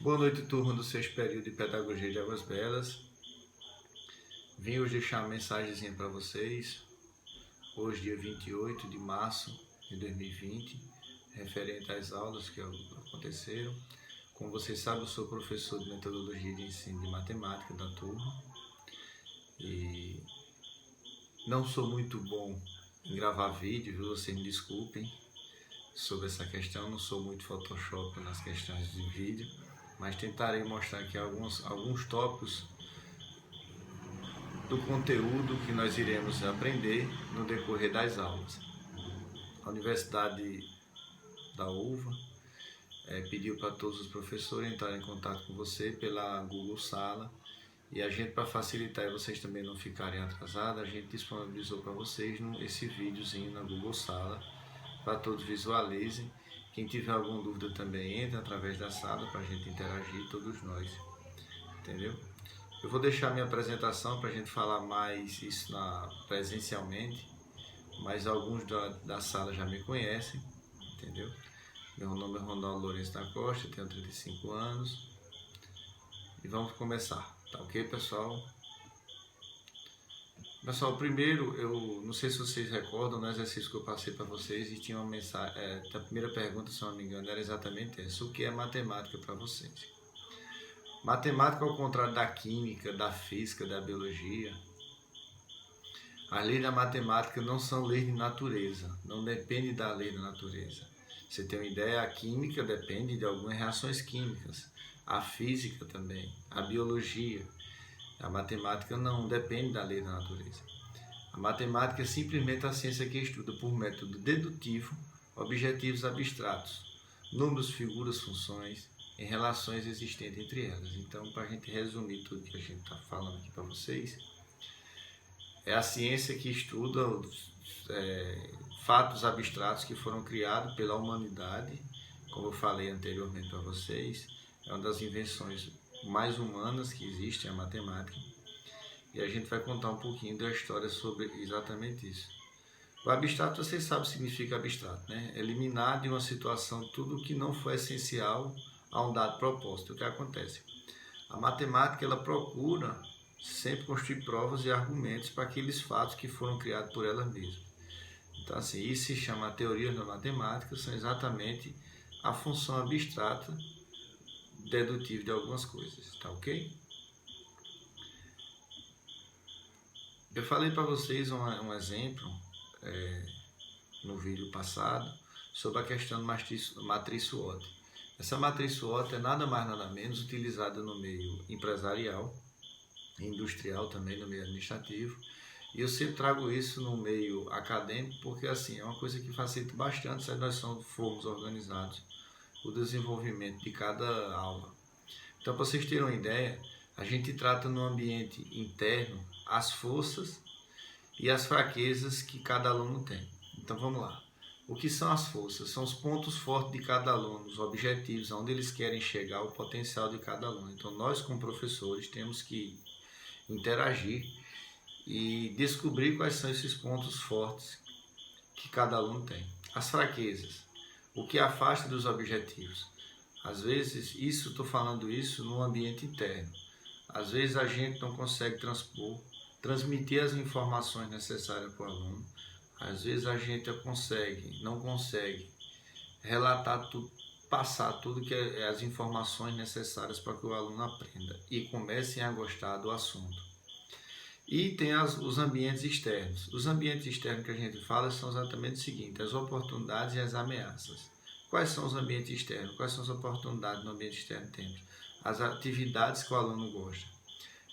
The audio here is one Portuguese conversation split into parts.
Boa noite, turma do sexto período de Pedagogia de Águas Belas. Vim hoje deixar uma mensagenzinha para vocês, hoje dia 28 de março de 2020, referente às aulas que aconteceram. Como vocês sabem, eu sou professor de metodologia de ensino de matemática da turma e não sou muito bom em gravar vídeo, viu? Vocês me desculpem sobre essa questão, não sou muito Photoshop nas questões de vídeo, mas tentarei mostrar aqui alguns tópicos do conteúdo que nós iremos aprender no decorrer das aulas. A Universidade da UVA pediu para todos os professores entrarem em contato com você pela Google Sala, e a gente, para facilitar e vocês também não ficarem atrasados, a gente disponibilizou para vocês esse videozinho na Google Sala, para todos visualizem. Quem tiver alguma dúvida também entra através da sala para a gente interagir, todos nós, entendeu? Eu vou deixar minha apresentação para a gente falar mais isso presencialmente, mas alguns da sala já me conhecem, entendeu? Meu nome é Ronaldo Lourenço da Costa, tenho 35 anos e vamos começar, tá ok, pessoal? Pessoal, primeiro, eu não sei se vocês recordam, no exercício que eu passei para vocês, e tinha uma mensagem, a primeira pergunta, se não me engano, era exatamente essa: o que é matemática para vocês? Matemática, ao contrário da química, da física, da biologia, as leis da matemática não são leis de natureza, não depende da lei da natureza. Você tem uma ideia, a química depende de algumas reações químicas, a física também, a biologia. A matemática não depende da lei da natureza. A matemática é simplesmente a ciência que estuda por método dedutivo objetivos abstratos, números, figuras, funções, em relações existentes entre elas. Então, para a gente resumir tudo que a gente está falando aqui para vocês, é a ciência que estuda fatos abstratos que foram criados pela humanidade. Como eu falei anteriormente para vocês, é uma das invenções mais humanas que existe, a matemática, e a gente vai contar um pouquinho da história sobre exatamente isso. O abstrato, vocês sabem o que significa abstrato, né? Eliminar de uma situação tudo que não foi essencial a um dado propósito. O que acontece? A matemática, ela procura sempre construir provas e argumentos para aqueles fatos que foram criados por ela mesma. Então, assim, isso se chama teorias da matemática, são exatamente a função abstrata dedutivo de algumas coisas, tá ok? Eu falei para vocês um exemplo no vídeo passado sobre a questão da matriz SWOT. Essa matriz SWOT é nada mais nada menos utilizada no meio empresarial, industrial também, no meio administrativo, e eu sempre trago isso no meio acadêmico porque assim é uma coisa que facilita bastante se nós formos organizados o desenvolvimento de cada aula. Então, para vocês terem uma ideia, a gente trata no ambiente interno as forças e as fraquezas que cada aluno tem. Então, vamos lá. O que são as forças? São os pontos fortes de cada aluno, os objetivos, aonde eles querem chegar, o potencial de cada aluno. Então, nós, como professores, temos que interagir e descobrir quais são esses pontos fortes que cada aluno tem. As fraquezas, o que afasta dos objetivos. Às vezes, estou falando isso no ambiente interno. Às vezes a gente não consegue transmitir as informações necessárias para o aluno. Às vezes a gente não consegue relatar tudo, passar tudo que é as informações necessárias para que o aluno aprenda e comece a gostar do assunto. E tem os ambientes externos. Os ambientes externos que a gente fala são exatamente o seguinte: as oportunidades e as ameaças. Quais são os ambientes externos? Quais são as oportunidades no ambiente externo? Temos as atividades que o aluno gosta.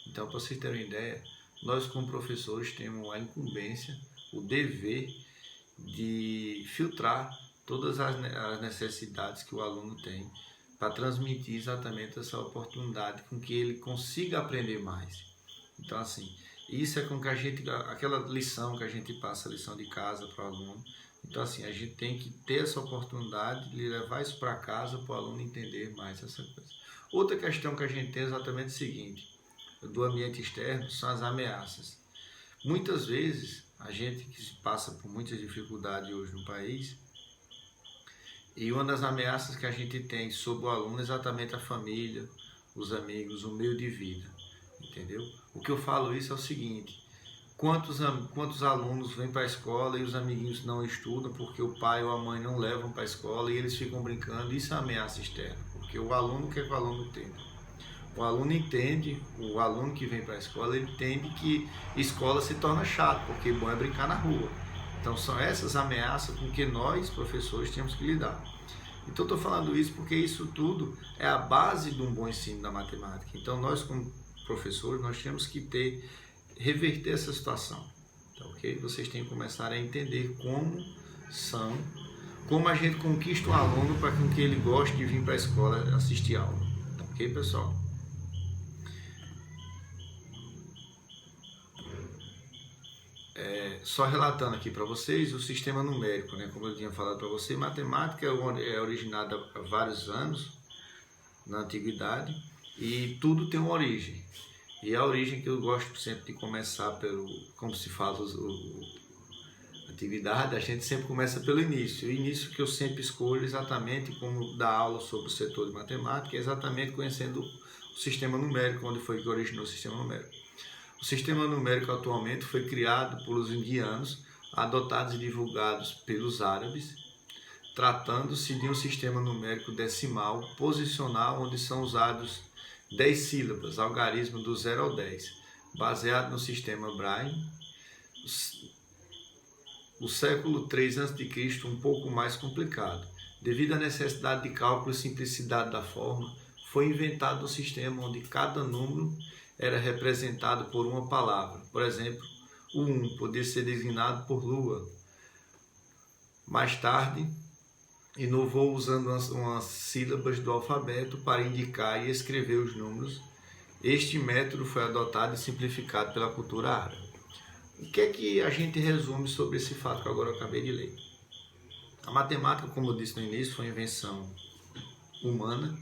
Então, para vocês terem uma ideia, nós como professores temos a incumbência, o dever de filtrar todas as necessidades que o aluno tem para transmitir exatamente essa oportunidade com que ele consiga aprender mais. Então, assim, isso é com que aquela lição que a gente passa, a lição de casa para o aluno. Então, assim, a gente tem que ter essa oportunidade de levar isso para casa para o aluno entender mais essa coisa. Outra questão que a gente tem é exatamente o seguinte: do ambiente externo são as ameaças. Muitas vezes, a gente que passa por muitas dificuldades hoje no país, E uma das ameaças que a gente tem sobre o aluno é exatamente a família, os amigos, o meio de vida, entendeu? O que eu falo isso é o seguinte: quantos alunos vêm para a escola e os amiguinhos não estudam porque o pai ou a mãe não levam para a escola e eles ficam brincando? Isso é ameaça externa, porque o aluno quer que o aluno entenda. O aluno entende, o aluno que vem para a escola, ele entende que escola se torna chato, porque bom é brincar na rua. Então são essas ameaças com que nós, professores, temos que lidar. Então estou falando isso porque isso tudo é a base de um bom ensino da matemática. Então nós, como professores, nós temos que reverter essa situação. Tá, ok? Vocês têm que começar a entender como a gente conquista o aluno para que ele goste de vir para a escola assistir aula. Tá, ok, pessoal? Só relatando aqui para vocês o sistema numérico, né? Como eu tinha falado para você, matemática é originada há vários anos, na antiguidade, e tudo tem uma origem. E a origem que eu gosto sempre de começar como se fala atividade, a gente sempre começa pelo início. O início que eu sempre escolho exatamente como dar aula sobre o setor de matemática, é exatamente conhecendo o sistema numérico, onde foi que originou o sistema numérico. O sistema numérico atualmente foi criado pelos indianos, adotados e divulgados pelos árabes, tratando-se de um sistema numérico decimal posicional, onde são usados 10 sílabas, algarismo do 0 ao 10, baseado no sistema Braille. O século III a.C., um pouco mais complicado. Devido à necessidade de cálculo e simplicidade da forma, foi inventado um sistema onde cada número era representado por uma palavra. Por exemplo, o 1 podia ser designado por lua. Mais tarde, inovou usando umas sílabas do alfabeto para indicar e escrever os números. Este método foi adotado e simplificado pela cultura árabe. O que é que a gente resume sobre esse fato que agora eu acabei de ler? A matemática, como eu disse no início, foi uma invenção humana.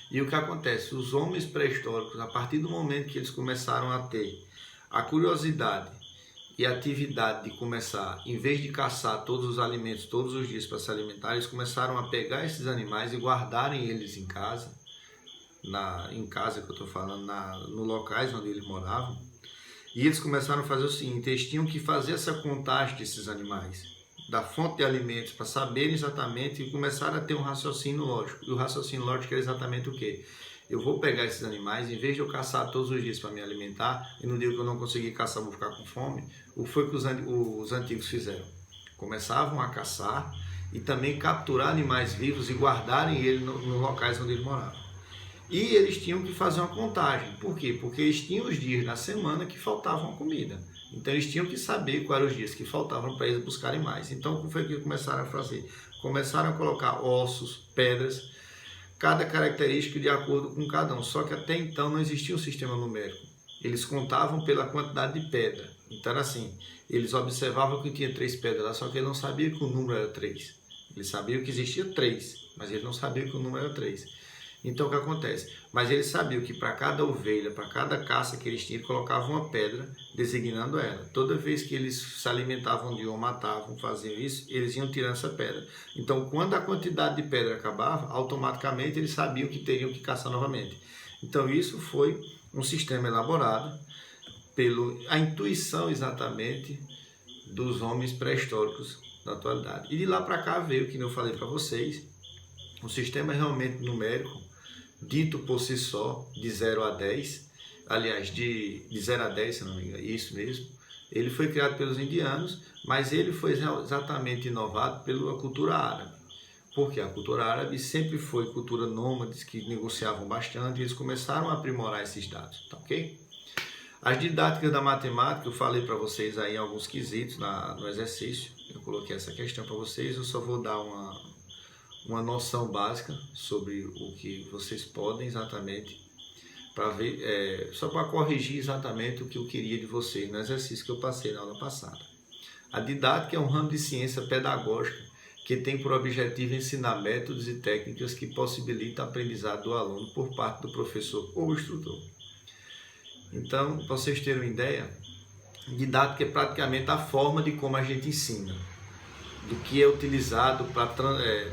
E o que acontece? Os homens pré-históricos, a partir do momento que eles começaram a ter a curiosidade e a atividade de começar, em vez de caçar todos os alimentos todos os dias para se alimentar, eles começaram a pegar esses animais e guardarem eles em casa, em casa que eu estou falando, no locais onde eles moravam. E eles começaram a fazer o seguinte: eles tinham que fazer essa contagem desses animais, da fonte de alimentos, para saberem exatamente e começaram a ter um raciocínio lógico. E o raciocínio lógico é exatamente o quê? Eu vou pegar esses animais, em vez de eu caçar todos os dias para me alimentar, e no dia que eu não conseguir caçar, vou ficar com fome, o que foi que os antigos fizeram? Começavam a caçar e também capturar animais vivos e guardarem eles nos locais onde eles moravam. E eles tinham que fazer uma contagem. Por quê? Porque eles tinham os dias na semana que faltavam comida. Então eles tinham que saber quais eram os dias que faltavam para eles buscarem mais. Então o que foi que começaram a fazer? Começaram a colocar ossos, pedras, cada característica de acordo com cada um. Só que até então não existia um sistema numérico. Eles contavam pela quantidade de pedra. Então era assim, eles observavam que tinha 3 pedras lá, só que eles não sabiam que o número era 3. Eles sabiam que existia 3, mas eles não sabiam que o número era 3. Então o que acontece? Mas eles sabiam que para cada ovelha, para cada caça que eles tinham, eles colocavam uma pedra designando ela. Toda vez que eles se alimentavam de uma, matavam, faziam isso, eles iam tirando essa pedra. Então quando a quantidade de pedra acabava, automaticamente eles sabiam que teriam que caçar novamente. Então isso foi um sistema elaborado pela intuição exatamente dos homens pré-históricos da atualidade. E de lá para cá veio, que eu falei para vocês, um sistema realmente numérico, dito por si só, de 0 a 10, aliás, de 0 a 10, se não me engano, isso mesmo. Ele foi criado pelos indianos, mas ele foi exatamente inovado pela cultura árabe. Porque a cultura árabe sempre foi cultura nômades, que negociavam bastante, e eles começaram a aprimorar esses dados, tá ok? As didáticas da matemática, eu falei para vocês aí alguns quesitos no exercício, eu coloquei essa questão para vocês, eu só vou dar uma noção básica sobre o que vocês podem exatamente, para ver, só para corrigir exatamente o que eu queria de vocês no exercício que eu passei na aula passada. A didática é um ramo de ciência pedagógica que tem por objetivo ensinar métodos e técnicas que possibilitam a aprendizado do aluno por parte do professor ou instrutor. Então, para vocês terem uma ideia, didática é praticamente a forma de como a gente ensina. do que é utilizado para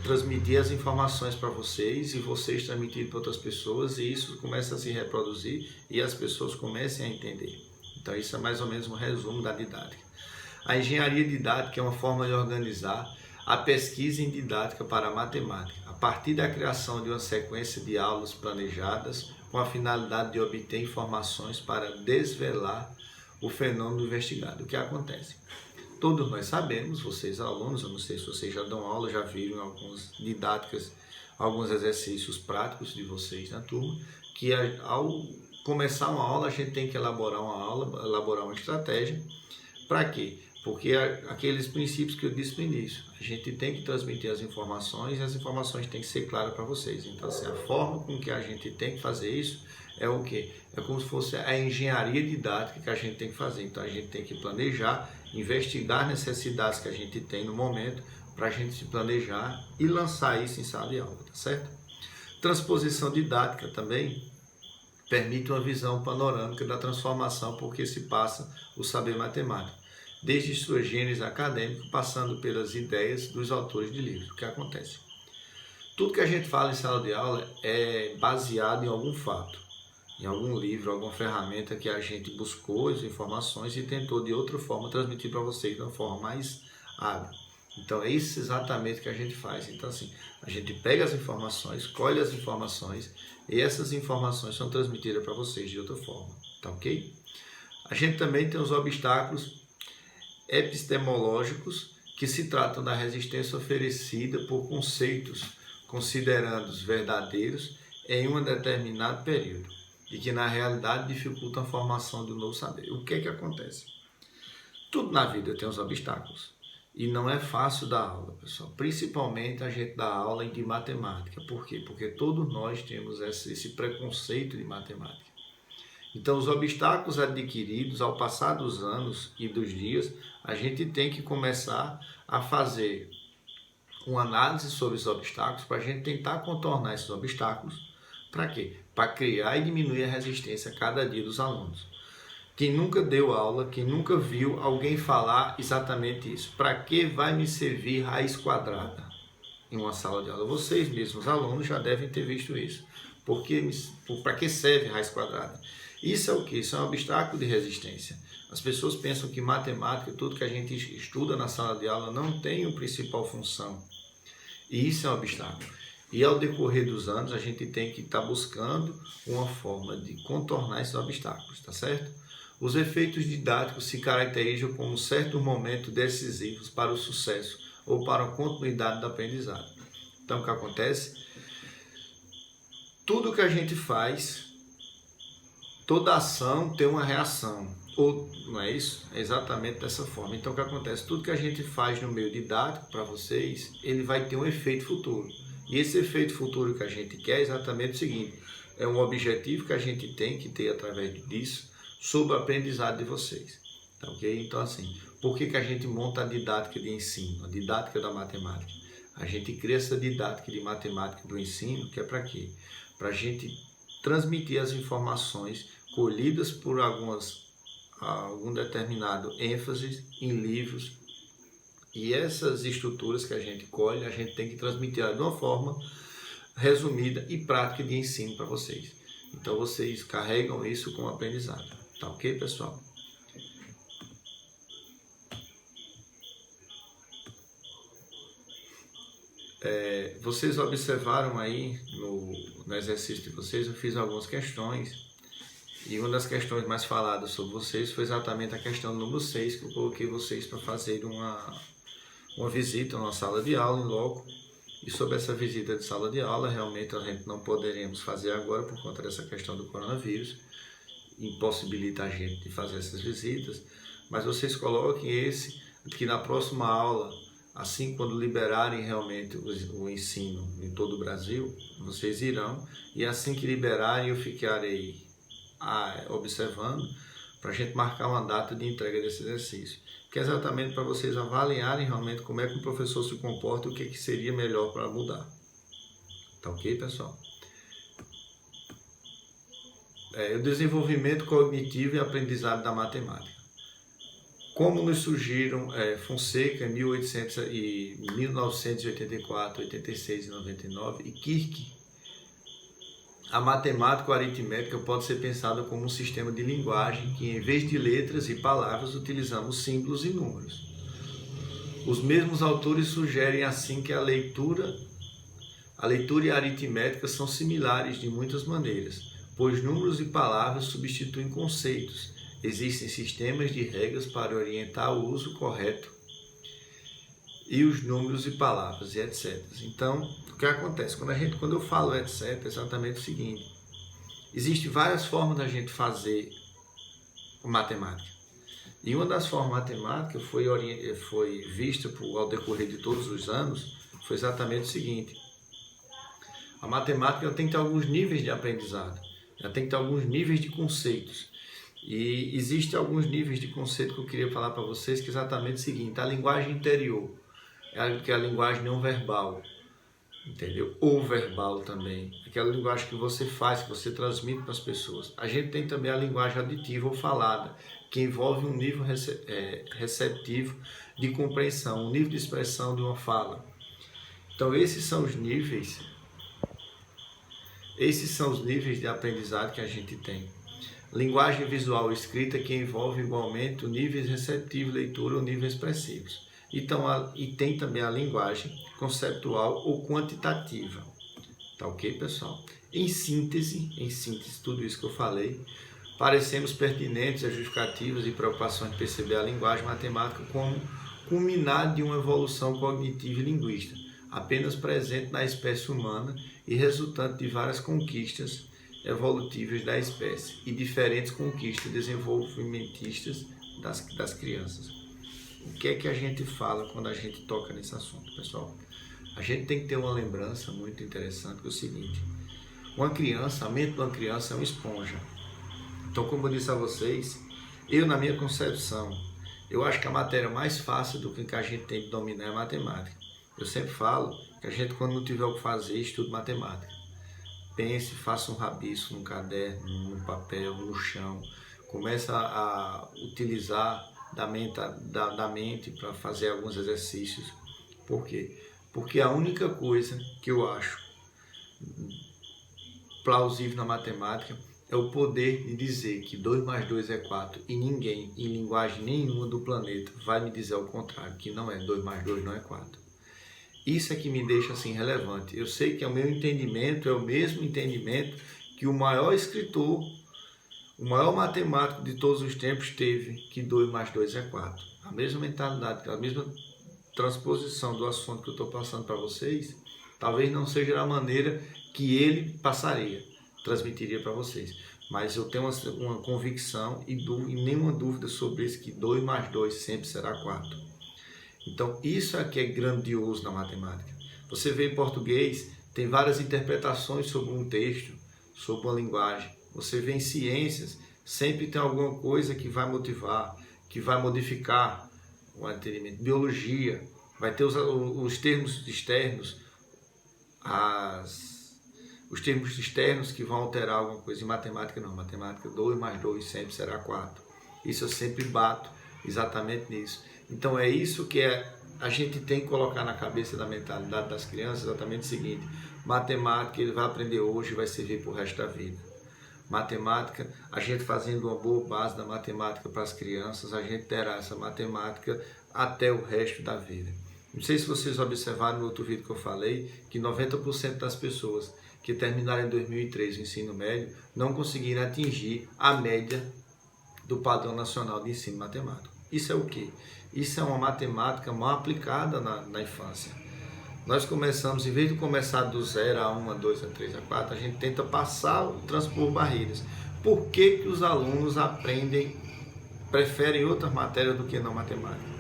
transmitir as informações para vocês e vocês transmitirem para outras pessoas, e isso começa a se reproduzir e as pessoas comecem a entender. Então isso é mais ou menos um resumo da didática. A engenharia didática é uma forma de organizar a pesquisa em didática para a matemática, a partir da criação de uma sequência de aulas planejadas com a finalidade de obter informações para desvelar o fenômeno investigado. O que acontece? Todos nós sabemos, vocês alunos, eu não sei se vocês já dão aula, já viram algumas didáticas, alguns exercícios práticos de vocês na turma, que ao começar uma aula a gente tem que elaborar uma aula, elaborar uma estratégia. Para quê? Porque aqueles princípios que eu disse no início, a gente tem que transmitir as informações e as informações têm que ser claras para vocês. Então, assim, a forma com que a gente tem que fazer isso é o quê? É como se fosse a engenharia didática que a gente tem que fazer. Então, a gente tem que planejar, investigar necessidades que a gente tem no momento para a gente se planejar e lançar isso em sala de aula, tá certo? Transposição didática também permite uma visão panorâmica da transformação por que se passa o saber matemático, desde sua gênese acadêmica, passando pelas ideias dos autores de livros. O que acontece? Tudo que a gente fala em sala de aula é baseado em algum fato, em algum livro, alguma ferramenta que a gente buscou as informações e tentou de outra forma transmitir para vocês de uma forma mais hábil. Então é isso exatamente que a gente faz. Então assim, a gente pega as informações, colhe as informações e essas informações são transmitidas para vocês de outra forma, tá ok? A gente também tem os obstáculos epistemológicos, que se tratam da resistência oferecida por conceitos considerados verdadeiros em um determinado período e que na realidade dificultam a formação do novo saber. O que é que acontece? Tudo na vida tem os obstáculos e não é fácil dar aula, pessoal. Principalmente a gente dá aula de matemática. Por quê? Porque todos nós temos esse preconceito de matemática. Então, os obstáculos adquiridos ao passar dos anos e dos dias, a gente tem que começar a fazer uma análise sobre os obstáculos para a gente tentar contornar esses obstáculos. Para quê? Para criar e diminuir a resistência a cada dia dos alunos. Quem nunca deu aula, quem nunca viu alguém falar exatamente isso. Para que vai me servir raiz quadrada em uma sala de aula? Vocês mesmos, alunos, já devem ter visto isso. Para que serve raiz quadrada? Isso é o que? Isso é um obstáculo de resistência. As pessoas pensam que matemática, tudo que a gente estuda na sala de aula, não tem uma principal função. E isso é um obstáculo. E ao decorrer dos anos, a gente tem que estar buscando uma forma de contornar esses obstáculos, tá certo? Os efeitos didáticos se caracterizam como certos momentos decisivos para o sucesso ou para a continuidade do aprendizado. Então, o que acontece? Tudo que a gente faz, toda ação tem uma reação, ou não é isso? É exatamente dessa forma. Então o que acontece? Tudo que a gente faz no meio didático para vocês, ele vai ter um efeito futuro. E esse efeito futuro que a gente quer é exatamente o seguinte, é um objetivo que a gente tem que ter através disso sobre o aprendizado de vocês. Tá, ok? Então assim, por que a gente monta a didática de ensino, a didática da matemática? A gente cria essa didática de matemática do ensino, que é para quê? Para a gente transmitir as informações colhidas por algum determinado ênfase em livros, e essas estruturas que a gente colhe, a gente tem que transmitir de uma forma resumida e prática de ensino para vocês. Então vocês carregam isso como aprendizado, tá ok, pessoal? Vocês observaram aí no exercício de vocês, eu fiz algumas questões. E uma das questões mais faladas sobre vocês foi exatamente a questão número 6, que eu coloquei vocês para fazer uma visita numa sala de aula em loco. E sobre essa visita de sala de aula, realmente a gente não poderemos fazer agora por conta dessa questão do coronavírus. Impossibilita a gente de fazer essas visitas. Mas vocês coloquem que na próxima aula, assim quando liberarem realmente o ensino em todo o Brasil, vocês irão. E assim que liberarem, eu ficarei observando para a gente marcar uma data de entrega desse exercício, que é exatamente para vocês avaliarem realmente como é que o professor se comporta e o que seria melhor para mudar. Tá ok, pessoal? O desenvolvimento cognitivo e aprendizado da matemática. como nos surgiram Fonseca em 1984, 86 e 99 e Kirk, a matemática ou aritmética pode ser pensada como um sistema de linguagem que, em vez de letras e palavras, utilizamos símbolos e números. Os mesmos autores sugerem assim que a leitura e a aritmética são similares de muitas maneiras, pois números e palavras substituem conceitos. Existem sistemas de regras para orientar o uso correto e os números e palavras, e etc. Então, o que acontece? Quando eu falo etc, é exatamente o seguinte. Existem várias formas da gente fazer matemática. E uma das formas matemáticas foi vista ao decorrer de todos os anos, foi exatamente o seguinte. A matemática tem que ter alguns níveis de aprendizado, ela tem que ter alguns níveis de conceitos. E existem alguns níveis de conceito que eu queria falar para vocês, que é exatamente o seguinte. A linguagem interior, que é a linguagem não verbal, entendeu? Ou verbal também, aquela linguagem que você faz, que você transmite para as pessoas. A gente tem também a linguagem auditiva ou falada, que envolve um nível receptivo de compreensão, um nível de expressão de uma fala. Então esses são os níveis de aprendizado que a gente tem. Linguagem visual escrita, que envolve igualmente níveis receptivos, leitura ou níveis expressivos. Então, e tem também a linguagem conceptual ou quantitativa. Tá ok, pessoal? Em síntese, tudo isso que eu falei, parecemos pertinentes às justificativas e preocupações de perceber a linguagem matemática como culminar de uma evolução cognitiva e linguística, apenas presente na espécie humana e resultante de várias conquistas evolutivas da espécie e diferentes conquistas desenvolvimentistas das crianças. O que é que a gente fala quando a gente toca nesse assunto, pessoal? A gente tem que ter uma lembrança muito interessante, que é o seguinte. A mente de uma criança é uma esponja. Então, como eu disse a vocês, na minha concepção, eu acho que a matéria mais fácil do que a gente tem de dominar é a matemática. Eu sempre falo que a gente, quando não tiver o que fazer, estude matemática. Pense, faça um rabisco no caderno, no papel, no chão. Começa a utilizar da mente para fazer alguns exercícios. Por quê? Porque a única coisa que eu acho plausível na matemática é o poder de dizer que 2 mais 2 é 4 e ninguém, em linguagem nenhuma do planeta, vai me dizer ao contrário, que não é 2 mais 2 não é 4. Isso é que me deixa assim relevante. Eu sei que o meu entendimento é o mesmo entendimento que o maior escritor, o maior matemático de todos os tempos teve, que 2 mais 2 é 4. A mesma mentalidade, a mesma transposição do assunto que eu estou passando para vocês, talvez não seja da maneira que ele transmitiria para vocês. Mas eu tenho uma convicção e nenhuma dúvida sobre isso, que 2 mais 2 sempre será 4. Então, isso é que é grandioso na matemática. Você vê em português, tem várias interpretações sobre um texto, sobre uma linguagem. Você vê em ciências, sempre tem alguma coisa que vai motivar, que vai modificar o entendimento. Biologia, vai ter os termos externos, os termos externos que vão alterar alguma coisa. Em matemática, não. Matemática, 2 mais 2 sempre será 4. Isso eu sempre bato exatamente nisso. Então é isso que a gente tem que colocar na cabeça da mentalidade das crianças, exatamente o seguinte: matemática ele vai aprender hoje e vai servir para o resto da vida. Matemática, a gente fazendo uma boa base da matemática para as crianças, a gente terá essa matemática até o resto da vida. Não sei se vocês observaram no outro vídeo que eu falei, que 90% das pessoas que terminaram em 2003 o ensino médio não conseguiram atingir a média do padrão nacional de ensino matemático. Isso é o quê? Isso é uma matemática mal aplicada na infância. Nós começamos, em vez de começar do 0 a 1, a 2, a 3, a 4, a gente tenta transpor barreiras. Por que os alunos preferem outras matérias do que não matemática?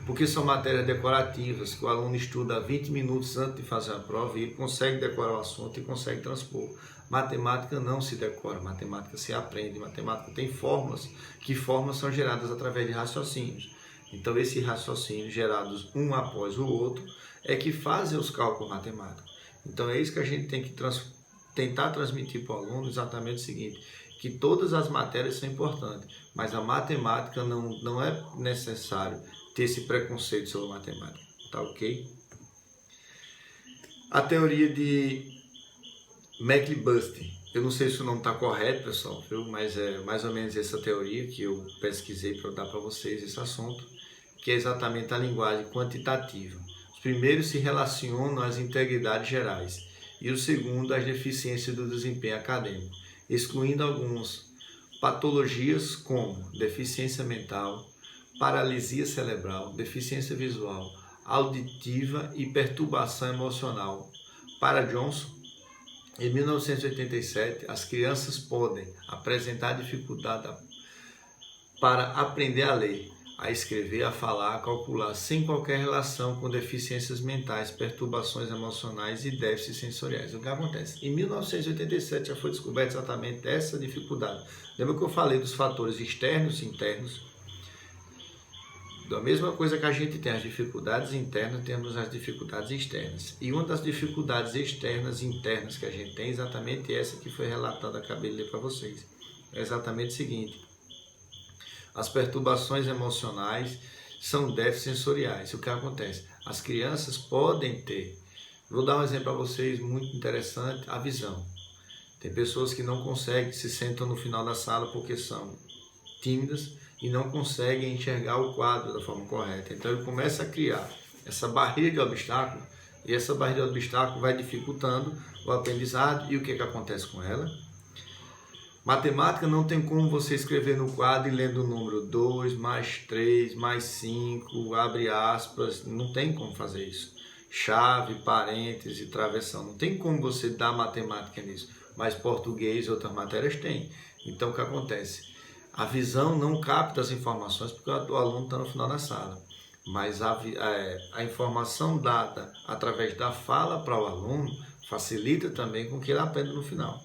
Porque são matérias decorativas, que o aluno estuda 20 minutos antes de fazer a prova e ele consegue decorar o assunto e consegue transpor. Matemática não se decora, matemática se aprende. Matemática tem fórmulas, que fórmulas são geradas através de raciocínios. Então, esses raciocínios gerados um após o outro é que fazem os cálculos matemáticos. Então, é isso que a gente tem que tentar transmitir para o aluno, exatamente o seguinte: que todas as matérias são importantes, mas a matemática não é necessário ter esse preconceito sobre a matemática, tá ok? A teoria de McLeod, eu não sei se o nome está correto, pessoal, viu? Mas é mais ou menos essa teoria que eu pesquisei para dar para vocês esse assunto, que é exatamente a linguagem quantitativa. Os primeiros se relacionam às integridades gerais e o segundo às deficiências do desempenho acadêmico, excluindo algumas patologias como deficiência mental, paralisia cerebral, deficiência visual, auditiva e perturbação emocional. Para Johnson, em 1987, as crianças podem apresentar dificuldade para aprender a ler, a escrever, a falar, a calcular, sem qualquer relação com deficiências mentais, perturbações emocionais e déficits sensoriais. O que acontece? Em 1987 já foi descoberta exatamente essa dificuldade. Lembra que eu falei dos fatores externos e internos? Da mesma coisa que a gente tem as dificuldades internas, temos as dificuldades externas. E uma das dificuldades externas e internas que a gente tem é exatamente essa que foi relatada, acabei de ler para vocês. É exatamente o seguinte: as perturbações emocionais são déficits sensoriais. O que acontece? As crianças podem ter, vou dar um exemplo para vocês muito interessante, a visão. Tem pessoas que não conseguem, se sentam no final da sala porque são tímidas e não conseguem enxergar o quadro da forma correta. Então ele começa a criar essa barreira de obstáculo, e essa barreira de obstáculo vai dificultando o aprendizado. E o que acontece com ela? Matemática não tem como você escrever no quadro e lendo o número 2, mais 3, mais 5, abre aspas, não tem como fazer isso. Chave, parêntese, travessão, não tem como você dar matemática nisso, mas português e outras matérias tem. Então o que acontece? A visão não capta as informações porque o aluno está no final da sala, mas a informação dada através da fala para o aluno facilita também com que ele aprenda no final.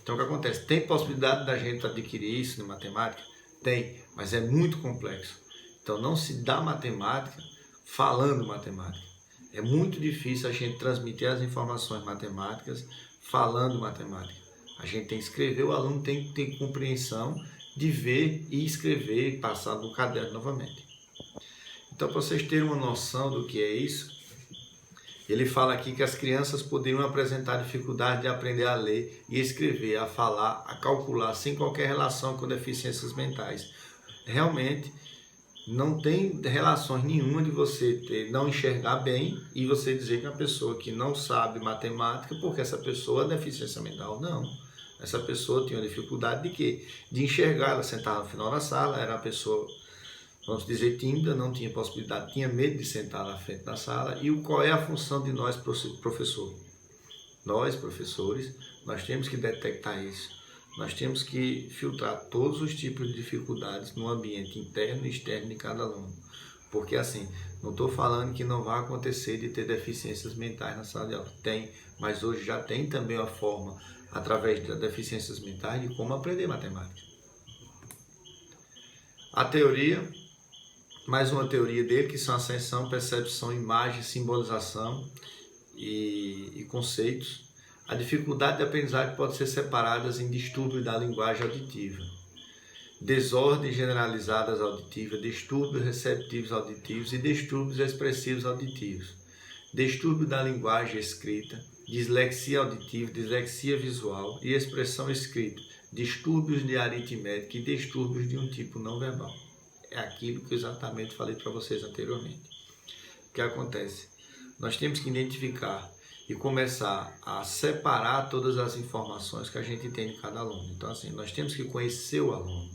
Então o que acontece? Tem possibilidade da gente adquirir isso em matemática? Tem, mas é muito complexo. Então não se dá matemática falando matemática. É muito difícil a gente transmitir as informações matemáticas falando matemática. A gente tem que escrever, o aluno tem que ter compreensão de ver e escrever e passar no caderno novamente. Então, para vocês terem uma noção do que é isso, ele fala aqui que as crianças poderiam apresentar dificuldade de aprender a ler e escrever, a falar, a calcular, sem qualquer relação com deficiências mentais. Realmente, não tem relações nenhuma de você não enxergar bem e você dizer que é uma pessoa que não sabe matemática porque essa pessoa é deficiência mental. Não. Essa pessoa tinha uma dificuldade de quê? De enxergar. Ela sentava no final da sala, era uma pessoa, vamos dizer, tímida, não tinha possibilidade, tinha medo de sentar na frente da sala. E qual é a função de nós, professores? Nós, professores, nós temos que detectar isso. Nós temos que filtrar todos os tipos de dificuldades no ambiente interno e externo de cada aluno. Porque assim, não estou falando que não vai acontecer de ter deficiências mentais na sala de aula. Tem, mas hoje já tem também a forma, através das deficiências mentais, de como aprender matemática. A teoria, mais uma teoria dele, que são ascensão, percepção, imagem, simbolização e conceitos. A dificuldade de aprendizagem pode ser separada em distúrbios da linguagem auditiva, desordens generalizadas auditivas, distúrbios receptivos auditivos e distúrbios expressivos auditivos, distúrbio da linguagem escrita, dislexia auditiva, dislexia visual e expressão escrita, distúrbios de aritmética e distúrbios de um tipo não verbal. É aquilo que eu exatamente falei para vocês anteriormente. O que acontece? Nós temos que identificar e começar a separar todas as informações que a gente tem de cada aluno. Então, assim, nós temos que conhecer o aluno,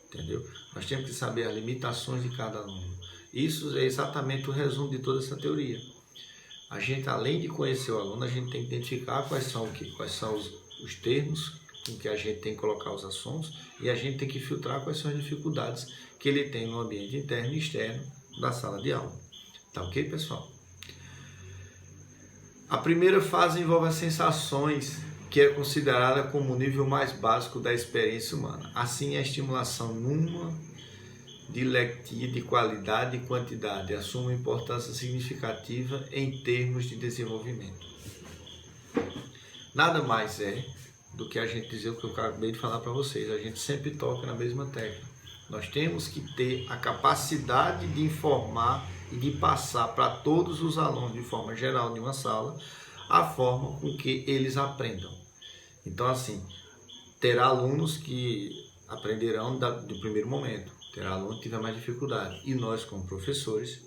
entendeu? Nós temos que saber as limitações de cada aluno. Isso é exatamente o resumo de toda essa teoria. A gente, além de conhecer o aluno, a gente tem que identificar quais são os termos em que a gente tem que colocar os assuntos, e a gente tem que filtrar quais são as dificuldades que ele tem no ambiente interno e externo da sala de aula. Tá ok, pessoal? A primeira fase envolve as sensações, que é considerada como o nível mais básico da experiência humana. Assim, a estimulação numa dialectia de qualidade e quantidade assume importância significativa em termos de desenvolvimento. Nada mais é do que a gente dizer o que eu acabei de falar para vocês. A gente sempre toca na mesma tecla. Nós temos que ter a capacidade de informar e de passar para todos os alunos, de forma geral, de uma sala, a forma com que eles aprendam. Então, assim, terá alunos que aprenderão do primeiro momento, terá aluno que tiver mais dificuldade. E nós, como professores,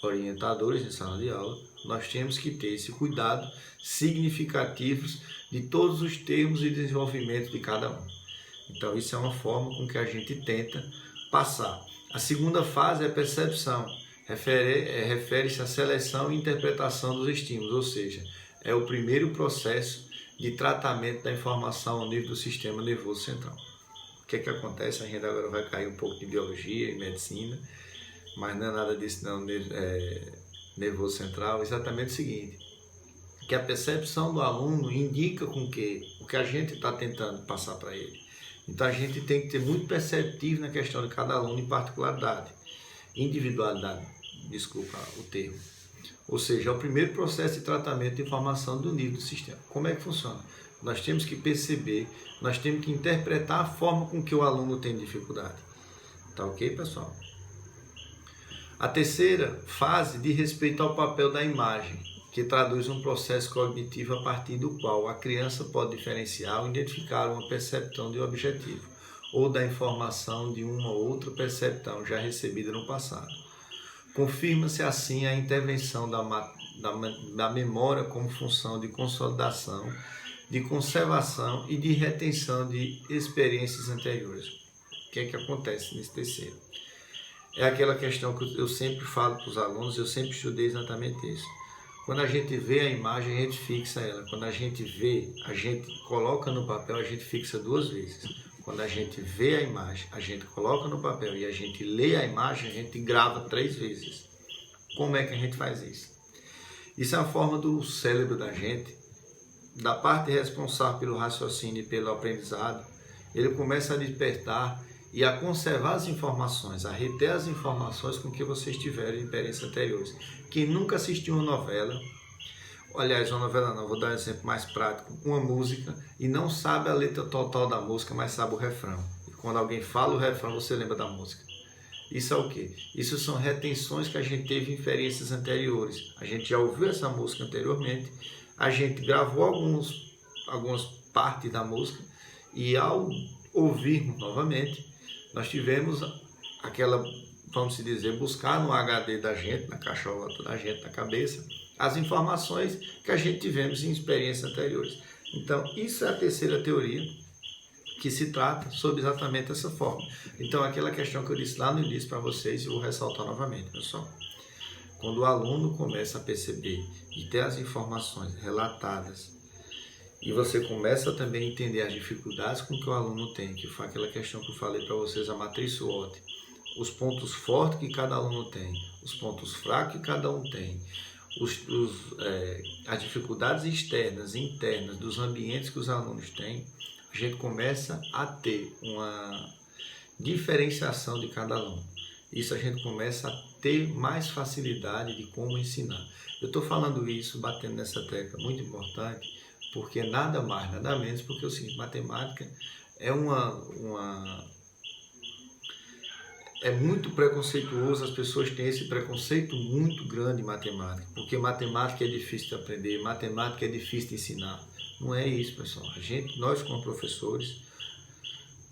orientadores em sala de aula, nós temos que ter esse cuidado significativo de todos os termos e desenvolvimento de cada um. Então, isso é uma forma com que a gente tenta passar. A segunda fase é a percepção, refere-se à seleção e interpretação dos estímulos, ou seja, é o primeiro processo de tratamento da informação ao nível do sistema nervoso central. O que é que acontece? A gente agora vai cair um pouco de biologia e medicina, mas não é nada disso não, nervoso central. Exatamente o seguinte, que a percepção do aluno indica com que o que a gente está tentando passar para ele. Então a gente tem que ter muito perceptivo na questão de cada aluno em particularidade, individualidade, desculpa o termo. Ou seja, é o primeiro processo de tratamento de informação do nível do sistema. Como é que funciona? Nós temos que perceber, nós temos que interpretar a forma com que o aluno tem dificuldade. Tá ok, pessoal? A terceira fase diz respeito ao papel da imagem, que traduz um processo cognitivo a partir do qual a criança pode diferenciar ou identificar uma percepção de um objetivo, ou da informação de uma ou outra percepção já recebida no passado. Confirma-se assim a intervenção da memória como função de consolidação, de conservação e de retenção de experiências anteriores. O que é que acontece nesse terceiro? É aquela questão que eu sempre falo para os alunos, eu sempre estudei exatamente isso. Quando a gente vê a imagem, a gente fixa ela. Quando a gente vê, a gente coloca no papel, a gente fixa 2 vezes. Quando a gente vê a imagem, a gente coloca no papel e a gente lê a imagem, a gente grava 3 vezes. Como é que a gente faz isso? Isso é a forma do cérebro da gente, da parte responsável pelo raciocínio e pelo aprendizado, ele começa a despertar e a conservar as informações, a reter as informações com que vocês tiveram em experiências anteriores. Quem nunca assistiu uma novela, aliás, uma novela não, vou dar um exemplo mais prático, uma música, e não sabe a letra total da música, mas sabe o refrão. E quando alguém fala o refrão, você lembra da música. Isso é o quê? Isso são retenções que a gente teve em experiências anteriores. A gente já ouviu essa música anteriormente, a gente gravou algumas partes da música, e ao ouvirmos novamente, nós tivemos aquela, vamos dizer, buscar no HD da gente, na caixota da gente, na cabeça, as informações que a gente tivemos em experiências anteriores. Então, isso é a terceira teoria que se trata sobre exatamente essa forma. Então, aquela questão que eu disse lá no início para vocês, eu vou ressaltar novamente, pessoal. Quando o aluno começa a perceber e ter as informações relatadas, e você começa também a entender as dificuldades com que o aluno tem, que foi aquela questão que eu falei para vocês, a matriz SWOT, os pontos fortes que cada aluno tem, os pontos fracos que cada um tem, as dificuldades externas e internas dos ambientes que os alunos têm, a gente começa a ter uma diferenciação de cada aluno. Isso a gente começa a ter mais facilidade de como ensinar. Eu estou falando isso, batendo nessa tecla muito importante, porque nada mais, nada menos, porque é o seguinte, matemática é é muito preconceituoso, as pessoas têm esse preconceito muito grande em matemática, porque matemática é difícil de aprender, matemática é difícil de ensinar. Não é isso, pessoal. Nós como professores,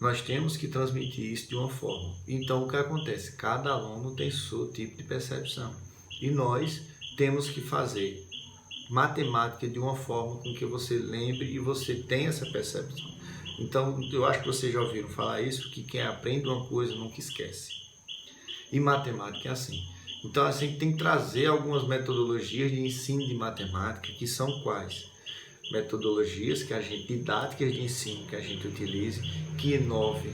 nós temos que transmitir isso de uma forma. Então, o que acontece? Cada aluno tem seu tipo de percepção. E nós temos que fazer matemática de uma forma com que você lembre e você tenha essa percepção. Então, eu acho que vocês já ouviram falar isso, que quem aprende uma coisa nunca esquece. E matemática é assim. Então, a gente tem que trazer algumas metodologias de ensino de matemática, que são quais? Metodologias didáticas de ensino que a gente utilize, que inove,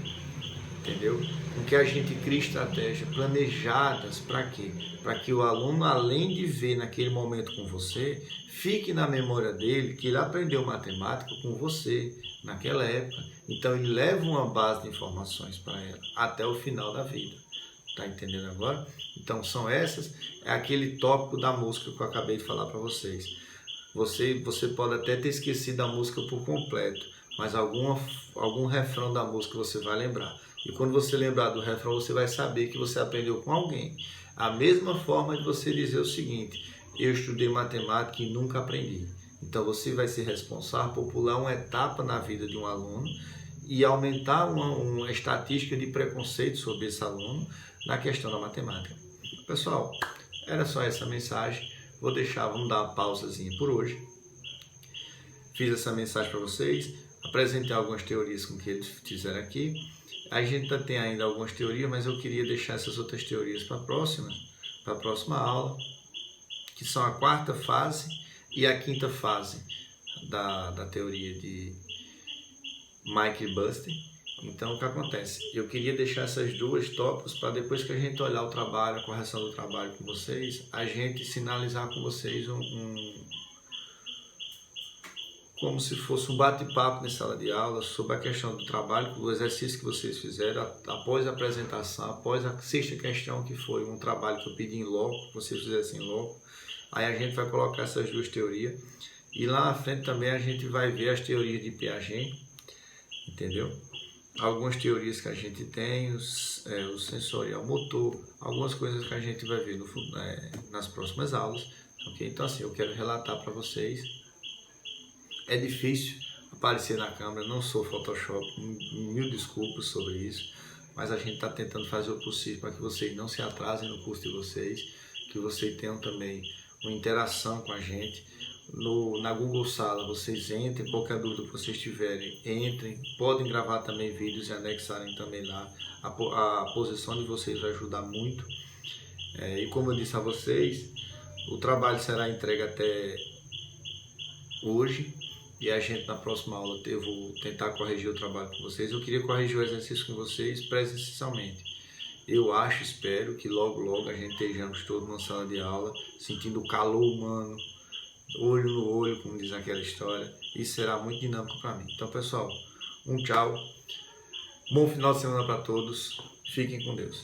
entendeu? Com que a gente crie estratégias planejadas para quê? Para que o aluno, além de ver naquele momento com você, fique na memória dele que ele aprendeu matemática com você naquela época. Então ele leva uma base de informações para ela até o final da vida. Tá entendendo agora? Então é aquele tópico da música que eu acabei de falar para vocês. Você pode até ter esquecido a música por completo, mas algum refrão da música você vai lembrar. E quando você lembrar do refrão, você vai saber que você aprendeu com alguém. A mesma forma de você dizer o seguinte: eu estudei matemática e nunca aprendi. Então você vai ser responsável por pular uma etapa na vida de um aluno e aumentar uma estatística de preconceito sobre esse aluno na questão da matemática. Pessoal, era só essa mensagem. Vamos dar uma pausazinha por hoje. Fiz essa mensagem para vocês, apresentei algumas teorias com que eles fizeram aqui. A gente tem ainda algumas teorias, mas eu queria deixar essas outras teorias para a próxima aula, que são a quarta fase e a quinta fase da teoria de Mike e Buster. Então, o que acontece? Eu queria deixar essas duas tópicos para depois que a gente olhar o trabalho, a correção do trabalho com vocês, a gente sinalizar com vocês como se fosse um bate-papo na sala de aula sobre a questão do trabalho, do exercício que vocês fizeram, após a apresentação, após a sexta questão, que foi um trabalho que eu pedi em loco, que vocês fizessem em loco. Aí a gente vai colocar essas duas teorias. E lá na frente também a gente vai ver as teorias de Piaget, entendeu? Algumas teorias que a gente tem, o sensorial motor, algumas coisas que a gente vai ver nas próximas aulas. Okay? Então assim, eu quero relatar para vocês. É difícil aparecer na câmera, não sou Photoshop, mil desculpas sobre isso, mas a gente está tentando fazer o possível para que vocês não se atrasem no curso de vocês, que vocês tenham também uma interação com a gente. Na Google Sala, vocês entrem, qualquer dúvida que vocês tiverem, entrem, podem gravar também vídeos e anexarem também lá. A posição de vocês vai ajudar muito. E como eu disse a vocês, o trabalho será entregue até hoje. E a gente na próxima aula eu vou tentar corrigir o trabalho com vocês. Eu queria corrigir o exercício com vocês presencialmente. Eu acho, espero que logo a gente estejamos todos numa sala de aula, sentindo o calor humano, olho no olho, como diz aquela história. Isso será muito dinâmico para mim. Então, pessoal, um tchau. Bom final de semana para todos. Fiquem com Deus.